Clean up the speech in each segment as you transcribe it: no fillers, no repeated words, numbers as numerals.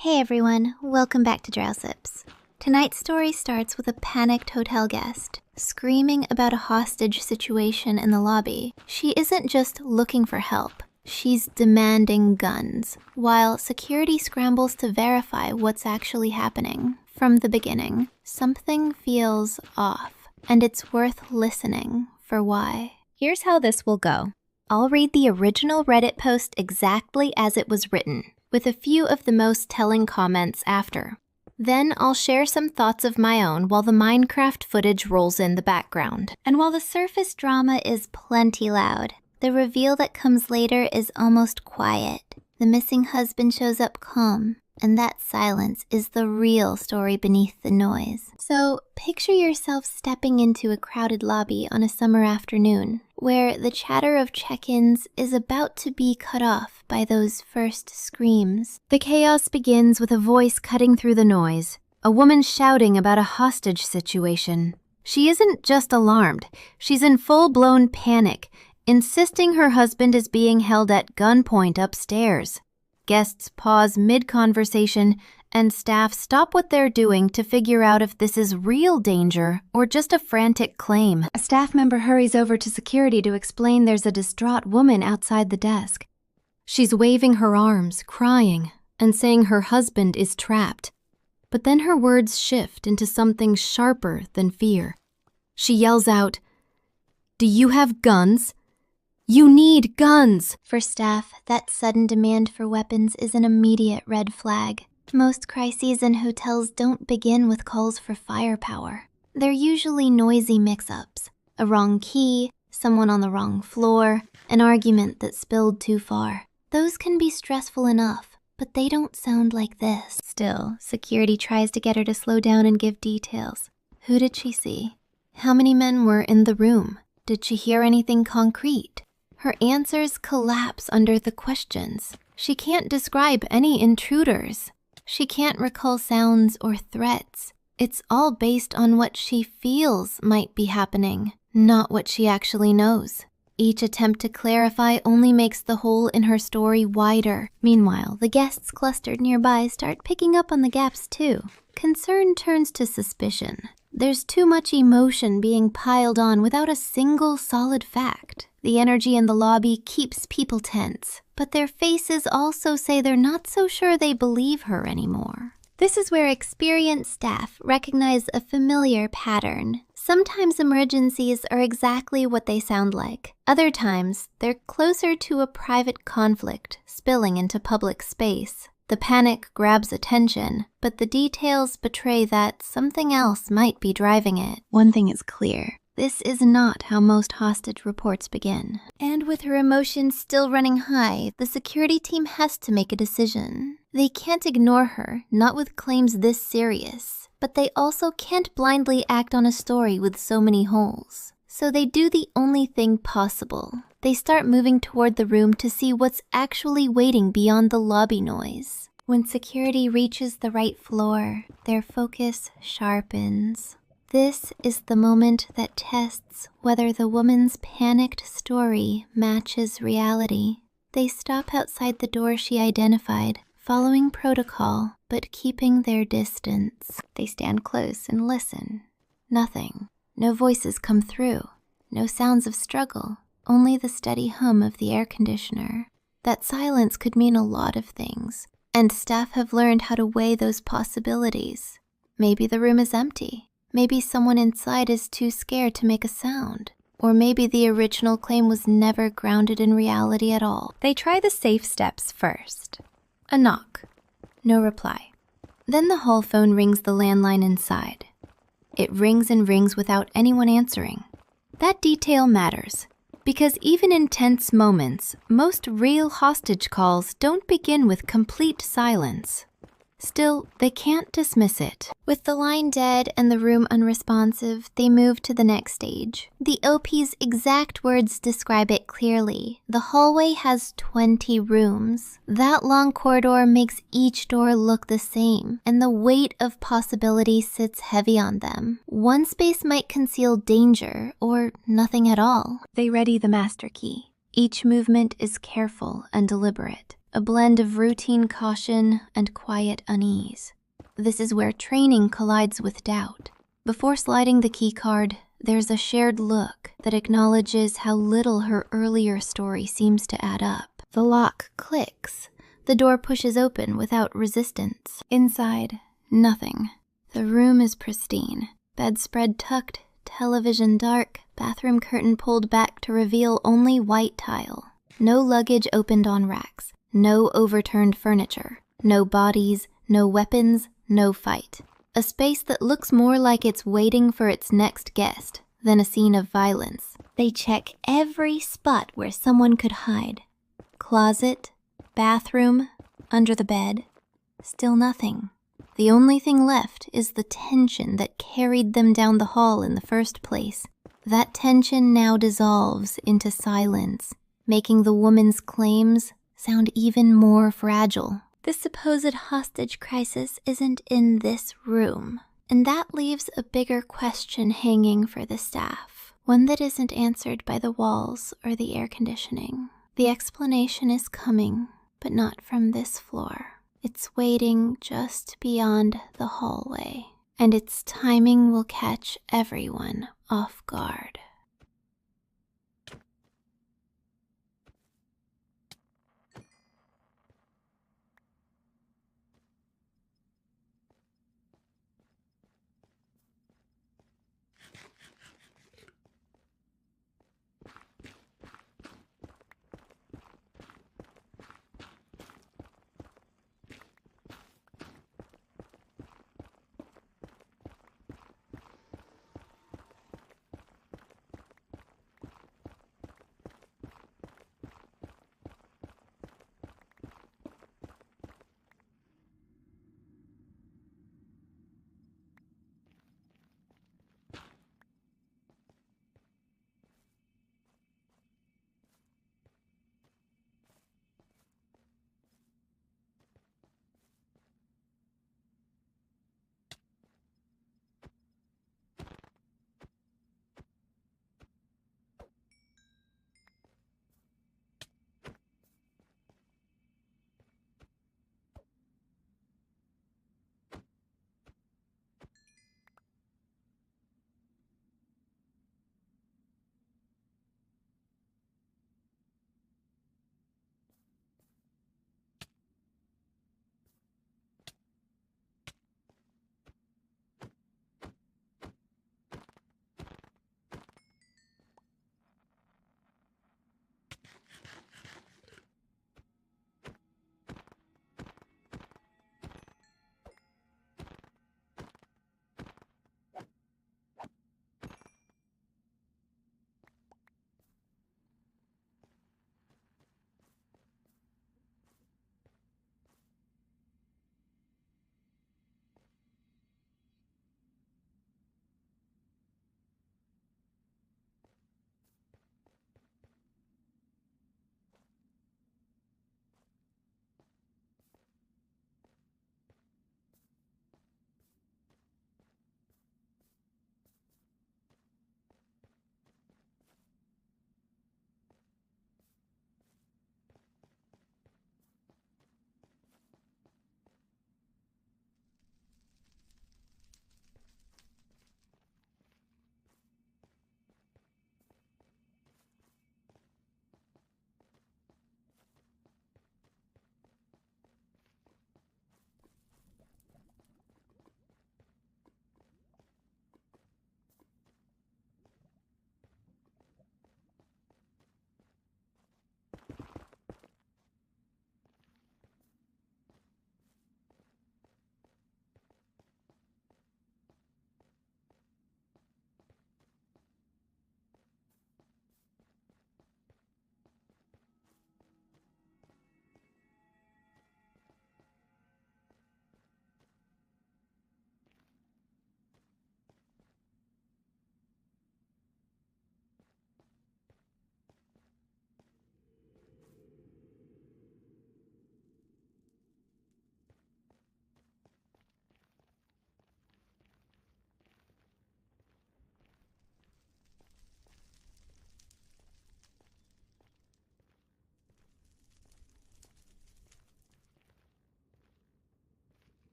Hey everyone, welcome back to Drowsips. Tonight's story starts with a panicked hotel guest screaming about a hostage situation in the lobby. She isn't just looking for help, she's demanding guns, while security scrambles to verify what's actually happening. From the beginning, something feels off, and it's worth listening for why. Here's how this will go. I'll read the original Reddit post exactly as it was written, with a few of the most telling comments after. Then I'll share some thoughts of my own while the Minecraft footage rolls in the background. And while the surface drama is plenty loud, the reveal that comes later is almost quiet. The missing husband shows up calm, and that silence is the real story beneath the noise. So picture yourself stepping into a crowded lobby on a summer afternoon, where the chatter of check-ins is about to be cut off by those first screams. The chaos begins with a voice cutting through the noise, a woman shouting about a hostage situation. She isn't just alarmed, she's in full-blown panic, insisting her husband is being held at gunpoint upstairs. Guests pause mid-conversation, and staff stop what they're doing to figure out if this is real danger or just a frantic claim. A staff member hurries over to security to explain there's a distraught woman outside the desk. She's waving her arms, crying, and saying her husband is trapped. But then her words shift into something sharper than fear. She yells out, "Do you have guns? You need guns!" For staff, that sudden demand for weapons is an immediate red flag. Most crises in hotels don't begin with calls for firepower. They're usually noisy mix-ups, a wrong key, someone on the wrong floor, an argument that spilled too far. Those can be stressful enough, but they don't sound like this. Still, security tries to get her to slow down and give details. Who did she see? How many men were in the room? Did she hear anything concrete? Her answers collapse under the questions. She can't describe any intruders. She can't recall sounds or threats. It's all based on what she feels might be happening, not what she actually knows. Each attempt to clarify only makes the hole in her story wider. Meanwhile, the guests clustered nearby start picking up on the gaps too. Concern turns to suspicion. There's too much emotion being piled on without a single solid fact. The energy in the lobby keeps people tense, but their faces also say they're not so sure they believe her anymore. This is where experienced staff recognize a familiar pattern. Sometimes emergencies are exactly what they sound like. Other times, they're closer to a private conflict spilling into public space. The panic grabs attention, but the details betray that something else might be driving it. One thing is clear. This is not how most hostage reports begin. And with her emotions still running high, the security team has to make a decision. They can't ignore her, not with claims this serious, but they also can't blindly act on a story with so many holes. So they do the only thing possible. They start moving toward the room to see what's actually waiting beyond the lobby noise. When security reaches the right floor, their focus sharpens. This is the moment that tests whether the woman's panicked story matches reality. They stop outside the door she identified, following protocol, but keeping their distance. They stand close and listen. Nothing. No voices come through. No sounds of struggle. Only the steady hum of the air conditioner. That silence could mean a lot of things, and staff have learned how to weigh those possibilities. Maybe the room is empty. Maybe someone inside is too scared to make a sound. Or maybe the original claim was never grounded in reality at all. They try the safe steps first. A knock. No reply. Then the hall phone rings the landline inside. It rings and rings without anyone answering. That detail matters, because even in tense moments, most real hostage calls don't begin with complete silence. Still, they can't dismiss it. With the line dead and the room unresponsive, they move to the next stage. The OP's exact words describe it clearly. The hallway has 20 rooms. That long corridor makes each door look the same, and the weight of possibility sits heavy on them. One space might conceal danger, or nothing at all. They ready the master key. Each movement is careful and deliberate. a blend of routine caution and quiet unease. This is where training collides with doubt. Before sliding the key card, there's a shared look that acknowledges how little her earlier story seems to add up. The lock clicks. The door pushes open without resistance. Inside, nothing. The room is pristine. Bedspread tucked, television dark, bathroom curtain pulled back to reveal only white tile. No luggage opened on racks. No overturned furniture. No bodies, no weapons, no fight. A space that looks more like it's waiting for its next guest than a scene of violence. They check every spot where someone could hide. Closet, bathroom, under the bed. Still nothing. The only thing left is the tension that carried them down the hall in the first place. That tension now dissolves into silence, making the woman's claims sound even more fragile. The supposed hostage crisis isn't in this room, and that leaves a bigger question hanging for the staff, one that isn't answered by the walls or the air conditioning. The explanation is coming, but not from this floor. It's waiting just beyond the hallway, and its timing will catch everyone off guard.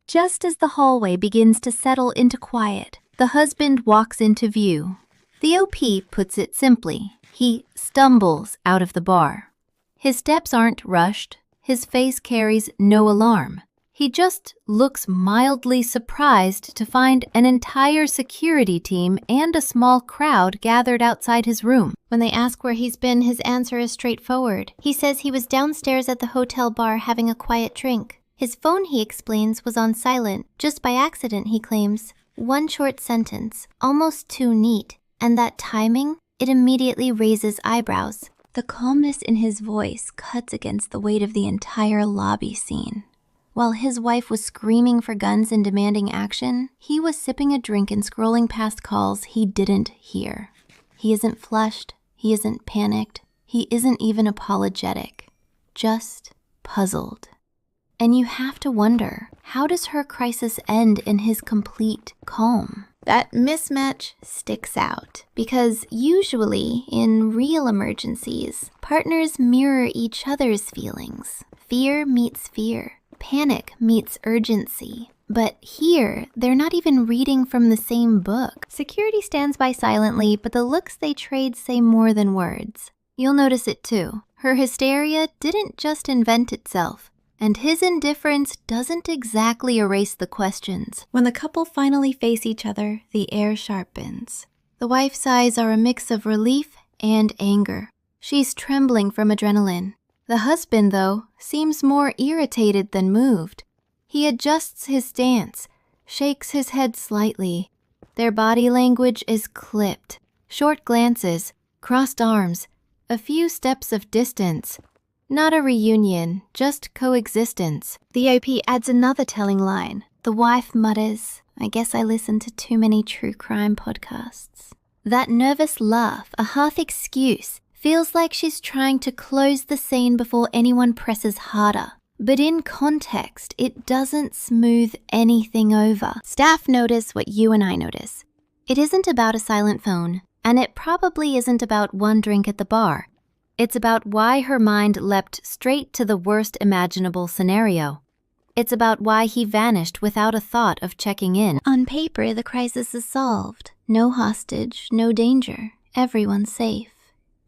Just as the hallway begins to settle into quiet, the husband walks into view. The OP puts it simply. He stumbles out of the bar. His steps aren't rushed. His face carries no alarm. He just looks mildly surprised to find an entire security team and a small crowd gathered outside his room. When they ask where he's been, his answer is straightforward. He says he was downstairs at the hotel bar having a quiet drink. His phone, he explains, was on silent, just by accident, he claims. One short sentence, almost too neat, and that timing, it immediately raises eyebrows. The calmness in his voice cuts against the weight of the entire lobby scene. While his wife was screaming for guns and demanding action, he was sipping a drink and scrolling past calls he didn't hear. He isn't flushed, he isn't panicked, he isn't even apologetic, just puzzled. And you have to wonder, how does her crisis end in his complete calm? That mismatch sticks out because usually in real emergencies, partners mirror each other's feelings. Fear meets fear. Panic meets urgency. But here, they're not even reading from the same book. Security stands by silently, but the looks they trade say more than words. You'll notice it too. Her hysteria didn't just invent itself. And his indifference doesn't exactly erase the questions. When the couple finally face each other, the air sharpens. The wife's eyes are a mix of relief and anger. She's trembling from adrenaline. The husband, though, seems more irritated than moved. He adjusts his stance, shakes his head slightly. Their body language is clipped. Short glances, crossed arms, a few steps of distance. Not a reunion, just coexistence. The OP adds another telling line. The wife mutters, "I guess I listen to too many true crime podcasts." That nervous laugh, a half excuse, feels like she's trying to close the scene before anyone presses harder. But in context, it doesn't smooth anything over. Staff notice what you and I notice. It isn't about a silent phone, and it probably isn't about one drink at the bar. It's about why her mind leapt straight to the worst imaginable scenario. It's about why he vanished without a thought of checking in. On paper, the crisis is solved. No hostage, no danger. Everyone's safe.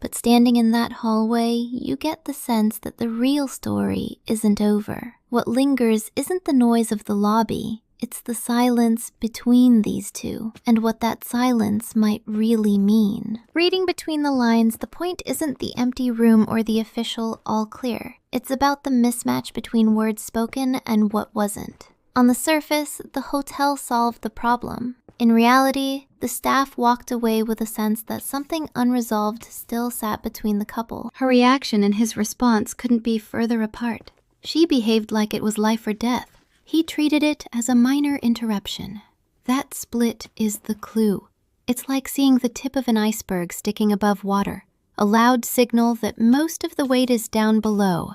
But standing in that hallway, you get the sense that the real story isn't over. What lingers isn't the noise of the lobby. It's the silence between these two, and what that silence might really mean. Reading between the lines, the point isn't the empty room or the official all clear. It's about the mismatch between words spoken and what wasn't. On the surface, the hotel solved the problem. In reality, the staff walked away with a sense that something unresolved still sat between the couple. Her reaction and his response couldn't be further apart. She behaved like it was life or death. He treated it as a minor interruption. That split is the clue. It's like seeing the tip of an iceberg sticking above water, a loud signal that most of the weight is down below,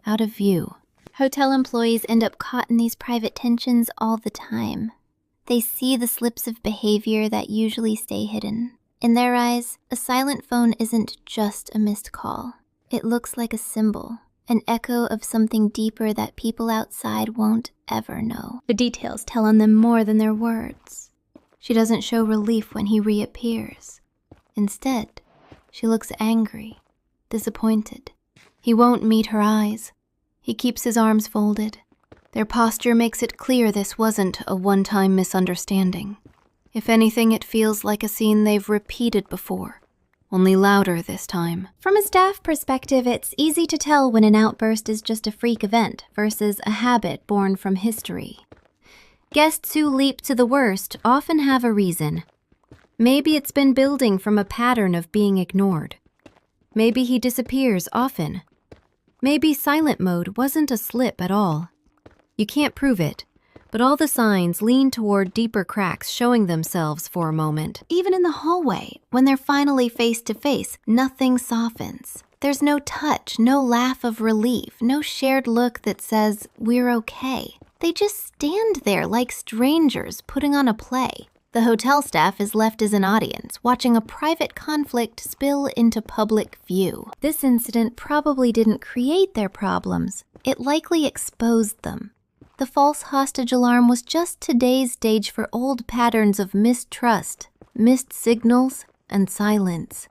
out of view. Hotel employees end up caught in these private tensions all the time. They see the slips of behavior that usually stay hidden. In their eyes, a silent phone isn't just a missed call. It looks like a symbol. An echo of something deeper that people outside won't ever know. The details tell on them more than their words. She doesn't show relief when he reappears. Instead, she looks angry, disappointed. He won't meet her eyes. He keeps his arms folded. Their posture makes it clear this wasn't a one-time misunderstanding. If anything, it feels like a scene they've repeated before. Only louder this time. From a staff perspective, it's easy to tell when an outburst is just a freak event versus a habit born from history. Guests who leap to the worst often have a reason. Maybe it's been building from a pattern of being ignored. Maybe he disappears often. Maybe silent mode wasn't a slip at all. You can't prove it, but all the signs lean toward deeper cracks showing themselves for a moment. Even in the hallway, when they're finally face to face, nothing softens. There's no touch, no laugh of relief, no shared look that says, "We're okay." They just stand there like strangers putting on a play. The hotel staff is left as an audience, watching a private conflict spill into public view. This incident probably didn't create their problems. It likely exposed them. The false hostage alarm was just today's stage for old patterns of mistrust, missed signals, and silence.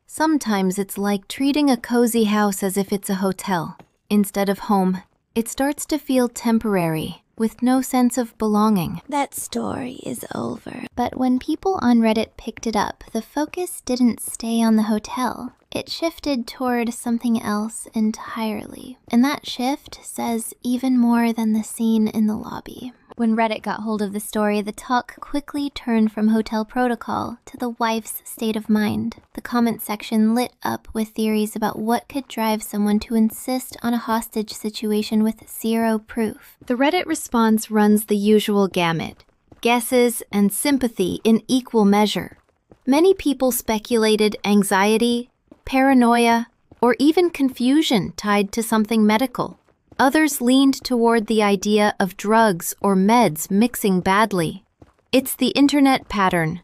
Sometimes it's like treating a cozy house as if it's a hotel. Instead of home, it starts to feel temporary, with no sense of belonging. That story is over. But when people on Reddit picked it up, the focus didn't stay on the hotel. It shifted toward something else entirely. And that shift says even more than the scene in the lobby. When Reddit got hold of the story, the talk quickly turned from hotel protocol to the wife's state of mind. The comment section lit up with theories about what could drive someone to insist on a hostage situation with zero proof. The Reddit response runs the usual gamut: guesses and sympathy in equal measure. Many people speculated anxiety, paranoia, or even confusion tied to something medical. Others leaned toward the idea of drugs or meds mixing badly. It's the internet pattern.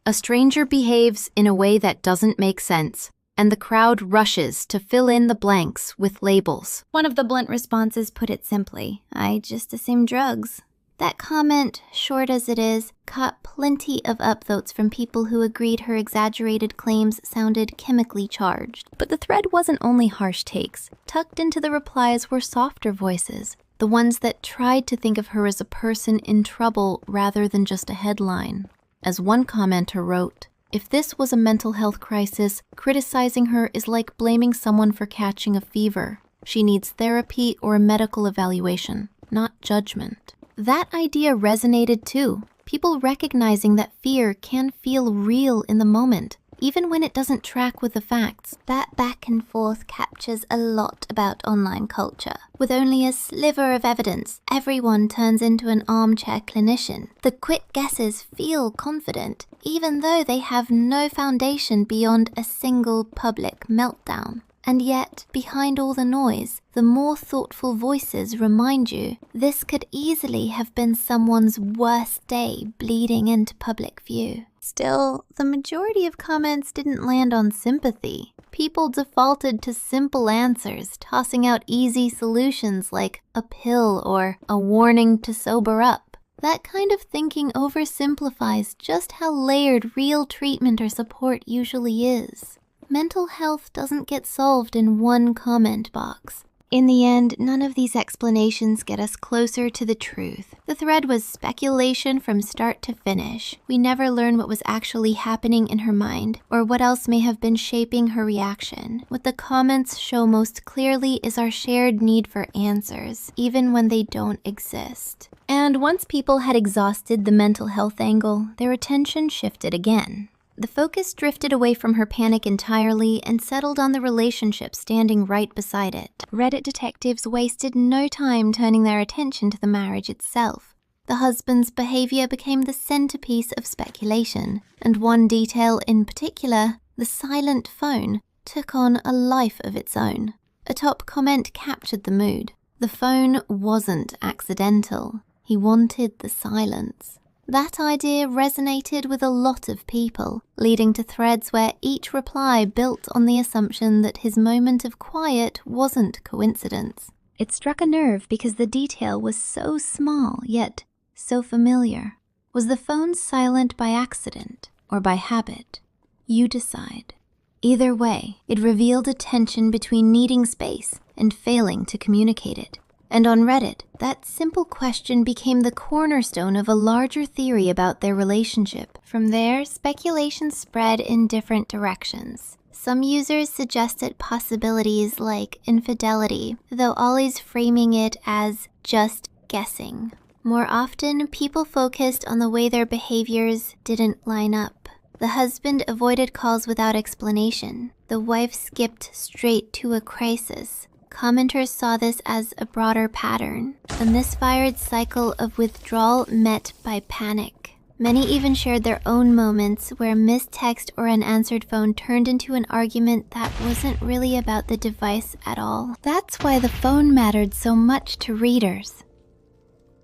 A stranger behaves in a way that doesn't make sense, and the crowd rushes to fill in the blanks with labels. One of the blunt responses put it simply: I just assumed drugs. That comment, short as it is, caught plenty of upvotes from people who agreed her exaggerated claims sounded chemically charged. But the thread wasn't only harsh takes. Tucked into the replies were softer voices, the ones that tried to think of her as a person in trouble rather than just a headline. As one commenter wrote, "If this was a mental health crisis, criticizing her is like blaming someone for catching a fever. She needs therapy or a medical evaluation, not judgment." That idea resonated too. People recognizing that fear can feel real in the moment, even when it doesn't track with the facts. That back and forth captures a lot about online culture. With only a sliver of evidence, everyone turns into an armchair clinician. The quick guesses feel confident, even though they have no foundation beyond a single public meltdown. And yet, behind all the noise, the more thoughtful voices remind you this could easily have been someone's worst day bleeding into public view. Still, the majority of comments didn't land on sympathy. People defaulted to simple answers, tossing out easy solutions like a pill or a warning to sober up. That kind of thinking oversimplifies just how layered real treatment or support usually is. Mental health doesn't get solved in one comment box. In the end, none of these explanations get us closer to the truth. The thread was speculation from start to finish. We never learn what was actually happening in her mind, or what else may have been shaping her reaction. What the comments show most clearly is our shared need for answers, even when they don't exist. And once people had exhausted the mental health angle, their attention shifted again. The focus drifted away from her panic entirely and settled on the relationship standing right beside it. Reddit detectives wasted no time turning their attention to the marriage itself. The husband's behavior became the centerpiece of speculation, and one detail in particular, the silent phone, took on a life of its own. A top comment captured the mood. The phone wasn't accidental. He wanted the silence. That idea resonated with a lot of people, leading to threads where each reply built on the assumption that his moment of quiet wasn't coincidence. It struck a nerve because the detail was so small, yet so familiar. Was the phone silent by accident or by habit? You decide. Either way, it revealed a tension between needing space and failing to communicate it. And on Reddit, that simple question became the cornerstone of a larger theory about their relationship. From there, speculation spread in different directions. Some users suggested possibilities like infidelity, though always framing it as just guessing. More often, people focused on the way their behaviors didn't line up. The husband avoided calls without explanation. The wife skipped straight to a crisis. Commenters saw this as a broader pattern, a misfired cycle of withdrawal met by panic. Many even shared their own moments where missed text or unanswered phone turned into an argument that wasn't really about the device at all. That's why the phone mattered so much to readers.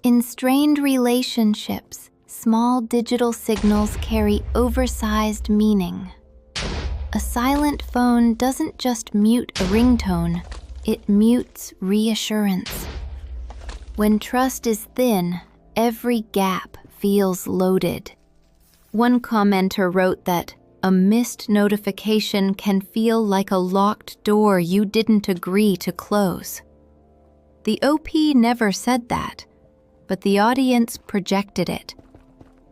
In strained relationships, small digital signals carry oversized meaning. A silent phone doesn't just mute a ringtone. It mutes reassurance. When trust is thin, every gap feels loaded. One commenter wrote that a missed notification can feel like a locked door you didn't agree to close. The OP never said that, but the audience projected it,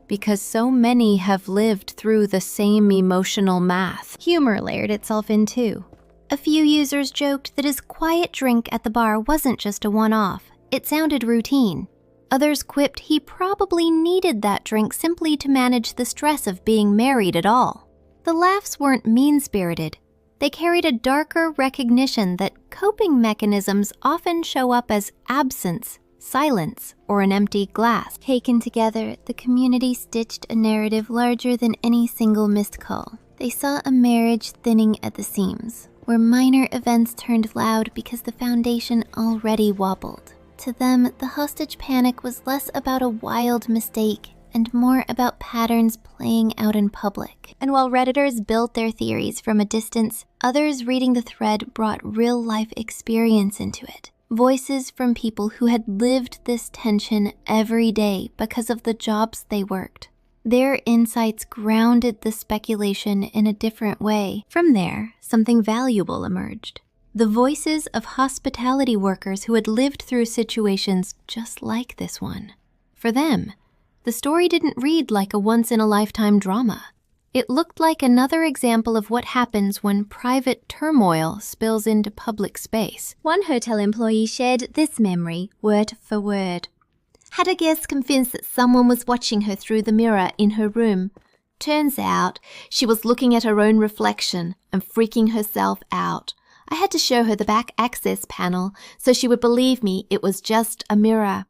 because so many have lived through the same emotional math. Humor layered itself in too. A few users joked that his quiet drink at the bar wasn't just a one-off. It sounded routine. Others quipped he probably needed that drink simply to manage the stress of being married at all. The laughs weren't mean-spirited. They carried a darker recognition that coping mechanisms often show up as absence, silence, or an empty glass. Taken together, the community stitched a narrative larger than any single missed call. They saw a marriage thinning at the seams, where minor events turned loud because the foundation already wobbled. To them, the hostage panic was less about a wild mistake and more about patterns playing out in public. And while Redditors built their theories from a distance, others reading the thread brought real-life experience into it. Voices from people who had lived this tension every day because of the jobs they worked. Their insights grounded the speculation in a different way. From there, something valuable emerged. The voices of hospitality workers who had lived through situations just like this one. For them, the story didn't read like a once-in-a-lifetime drama. It looked like another example of what happens when private turmoil spills into public space. One hotel employee shared this memory, word for word. Had a guest convinced that someone was watching her through the mirror in her room. Turns out, she was looking at her own reflection and freaking herself out. I had to show her the back access panel so she would believe me it was just a mirror.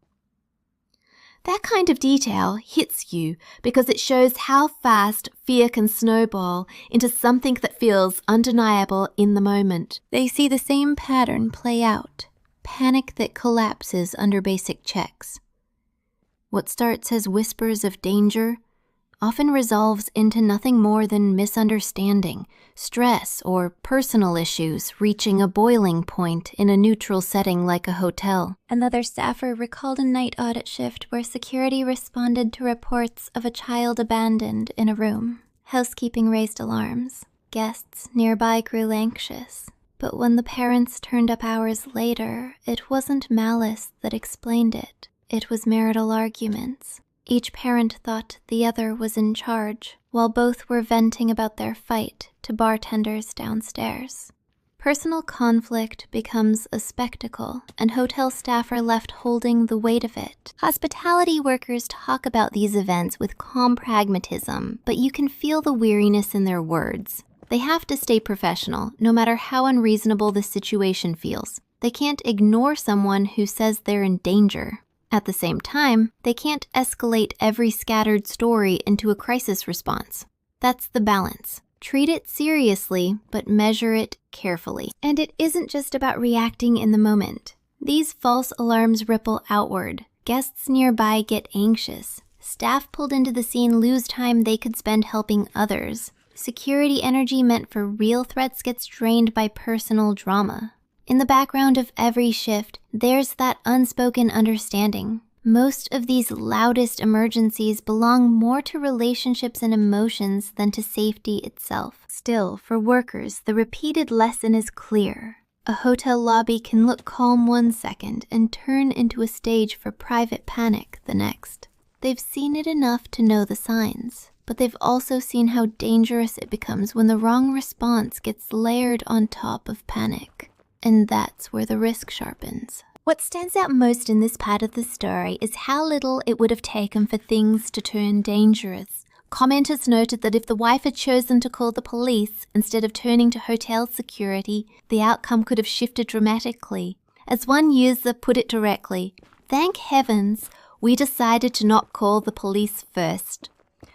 That kind of detail hits you because it shows how fast fear can snowball into something that feels undeniable in the moment. They see the same pattern play out, panic that collapses under basic checks. What starts as whispers of danger often resolves into nothing more than misunderstanding, stress, or personal issues reaching a boiling point in a neutral setting like a hotel. Another staffer recalled a night audit shift where security responded to reports of a child abandoned in a room. Housekeeping raised alarms. Guests nearby grew anxious. But when the parents turned up hours later, it wasn't malice that explained it. It was marital arguments. Each parent thought the other was in charge, while both were venting about their fight to bartenders downstairs. Personal conflict becomes a spectacle, and hotel staff are left holding the weight of it. Hospitality workers talk about these events with calm pragmatism, but you can feel the weariness in their words. They have to stay professional, no matter how unreasonable the situation feels. They can't ignore someone who says they're in danger. At the same time, they can't escalate every scattered story into a crisis response. That's the balance. Treat it seriously, but measure it carefully. And it isn't just about reacting in the moment. These false alarms ripple outward. Guests nearby get anxious. Staff pulled into the scene lose time they could spend helping others. Security energy meant for real threats gets drained by personal drama. In the background of every shift, there's that unspoken understanding. Most of these loudest emergencies belong more to relationships and emotions than to safety itself. Still, for workers, the repeated lesson is clear. A hotel lobby can look calm one second and turn into a stage for private panic the next. They've seen it enough to know the signs, but they've also seen how dangerous it becomes when the wrong response gets layered on top of panic. And that's where the risk sharpens. What stands out most in this part of the story is how little it would have taken for things to turn dangerous. Commenters noted that if the wife had chosen to call the police instead of turning to hotel security, the outcome could have shifted dramatically. As one user put it directly, "Thank heavens we decided to not call the police first."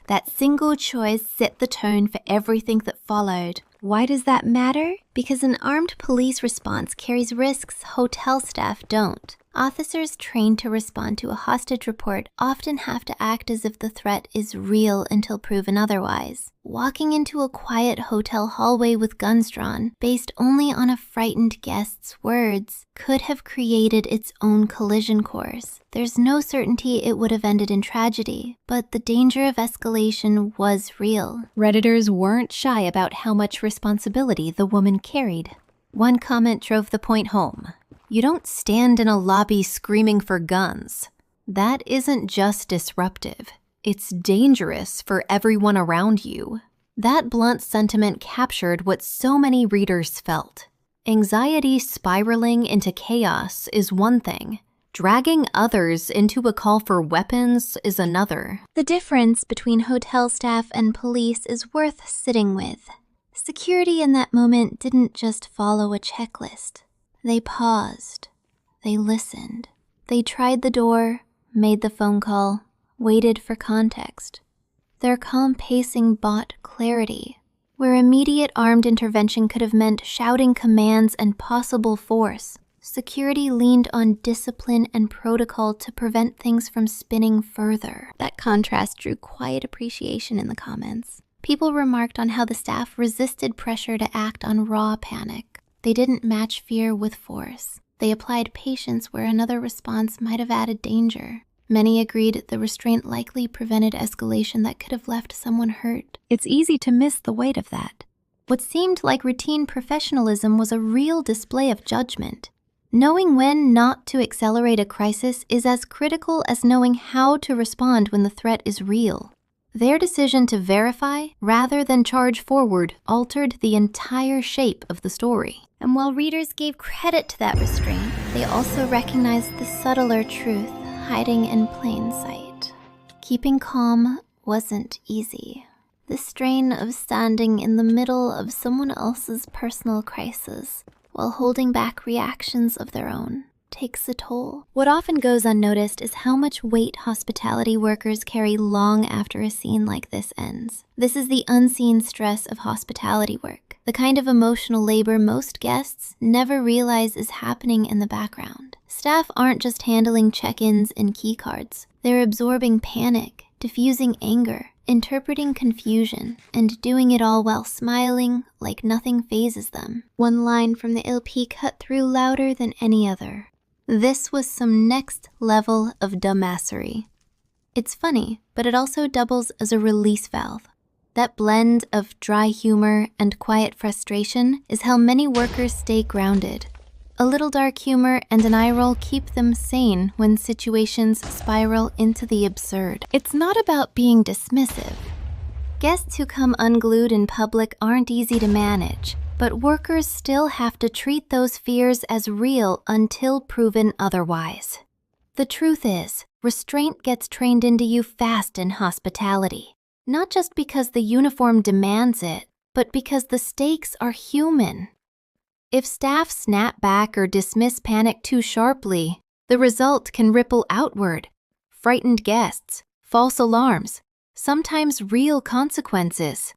That single choice set the tone for everything that followed. Why does that matter? because an armed police response carries risks hotel staff don't. Officers trained to respond to a hostage report often have to act as if the threat is real until proven otherwise. Walking into a quiet hotel hallway with guns drawn, based only on a frightened guest's words, could have created its own collision course. There's no certainty it would have ended in tragedy, but the danger of escalation was real. Redditors weren't shy about how much responsibility the woman carried. One comment drove the point home. You don't stand in a lobby screaming for guns. That isn't just disruptive. It's dangerous for everyone around you. That blunt sentiment captured what so many readers felt. Anxiety spiraling into chaos is one thing. Dragging others into a call for weapons is another. The difference between hotel staff and police is worth sitting with. Security in that moment didn't just follow a checklist. They paused. They listened. They tried the door, made the phone call, waited for context. Their calm pacing bought clarity, where immediate armed intervention could have meant shouting commands and possible force. Security leaned on discipline and protocol to prevent things from spinning further. That contrast drew quiet appreciation in the comments. People remarked on how the staff resisted pressure to act on raw panic. They didn't match fear with force. They applied patience where another response might have added danger. Many agreed the restraint likely prevented escalation that could have left someone hurt. It's easy to miss the weight of that. What seemed like routine professionalism was a real display of judgment. Knowing when not to accelerate a crisis is as critical as knowing how to respond when the threat is real. Their decision to verify rather than charge forward altered the entire shape of the story. And while readers gave credit to that restraint, they also recognized the subtler truth hiding in plain sight. Keeping calm wasn't easy. The strain of standing in the middle of someone else's personal crisis while holding back reactions of their own takes a toll. What often goes unnoticed is how much weight hospitality workers carry long after a scene like this ends. This is the unseen stress of hospitality work, the kind of emotional labor most guests never realize is happening in the background. Staff aren't just handling check-ins and keycards. They're absorbing panic, diffusing anger, interpreting confusion, and doing it all while smiling like nothing phases them. One line from the LP cut through louder than any other. This was some next level of dumbassery. It's funny, but it also doubles as a release valve. That blend of dry humor and quiet frustration is how many workers stay grounded. A little dark humor and an eye roll keep them sane when situations spiral into the absurd. It's not about being dismissive. Guests who come unglued in public aren't easy to manage, but workers still have to treat those fears as real until proven otherwise. The truth is, restraint gets trained into you fast in hospitality, not just because the uniform demands it, but because the stakes are human. If staff snap back or dismiss panic too sharply, the result can ripple outward. Frightened guests, false alarms, sometimes real consequences.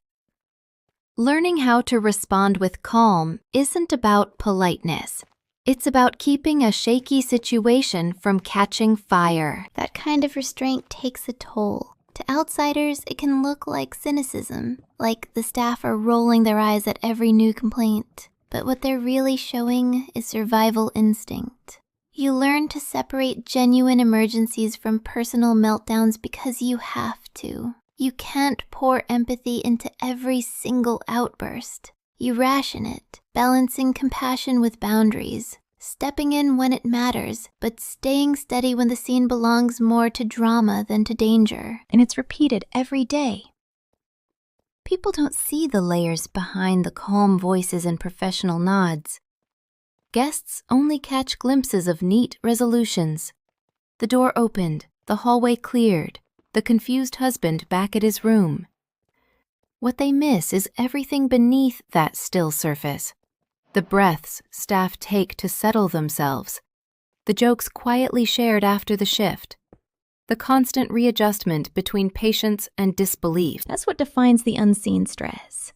Learning how to respond with calm isn't about politeness. It's about keeping a shaky situation from catching fire. That kind of restraint takes a toll. To outsiders, it can look like cynicism, like the staff are rolling their eyes at every new complaint. But what they're really showing is survival instinct. You learn to separate genuine emergencies from personal meltdowns because you have to. You can't pour empathy into every single outburst. You ration it, balancing compassion with boundaries, stepping in when it matters, but staying steady when the scene belongs more to drama than to danger. And it's repeated every day. People don't see the layers behind the calm voices and professional nods. Guests only catch glimpses of neat resolutions. The door opened, the hallway cleared, the confused husband back at his room. What they miss is everything beneath that still surface. The breaths staff take to settle themselves. The jokes quietly shared after the shift. The constant readjustment between patience and disbelief. That's what defines the unseen stress.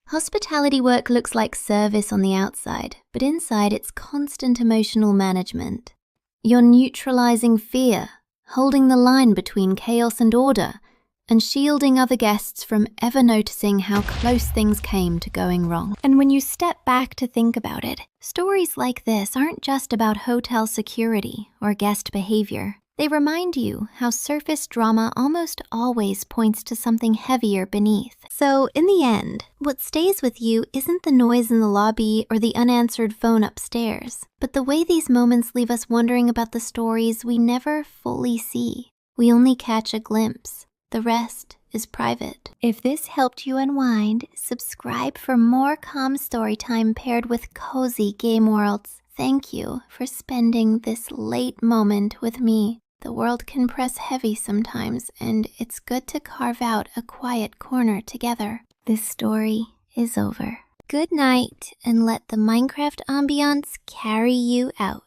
Hospitality work looks like service on the outside, but inside it's constant emotional management. You're neutralizing fear, holding the line between chaos and order, and shielding other guests from ever noticing how close things came to going wrong. And when you step back to think about it, stories like this aren't just about hotel security or guest behavior. They remind you how surface drama almost always points to something heavier beneath. So, in the end, what stays with you isn't the noise in the lobby or the unanswered phone upstairs, but the way these moments leave us wondering about the stories we never fully see. We only catch a glimpse. The rest is private. If this helped you unwind, subscribe for more calm story time paired with cozy game worlds. Thank you for spending this late moment with me. The world can press heavy sometimes, and it's good to carve out a quiet corner together. This story is over. Good night, and let the Minecraft ambiance carry you out.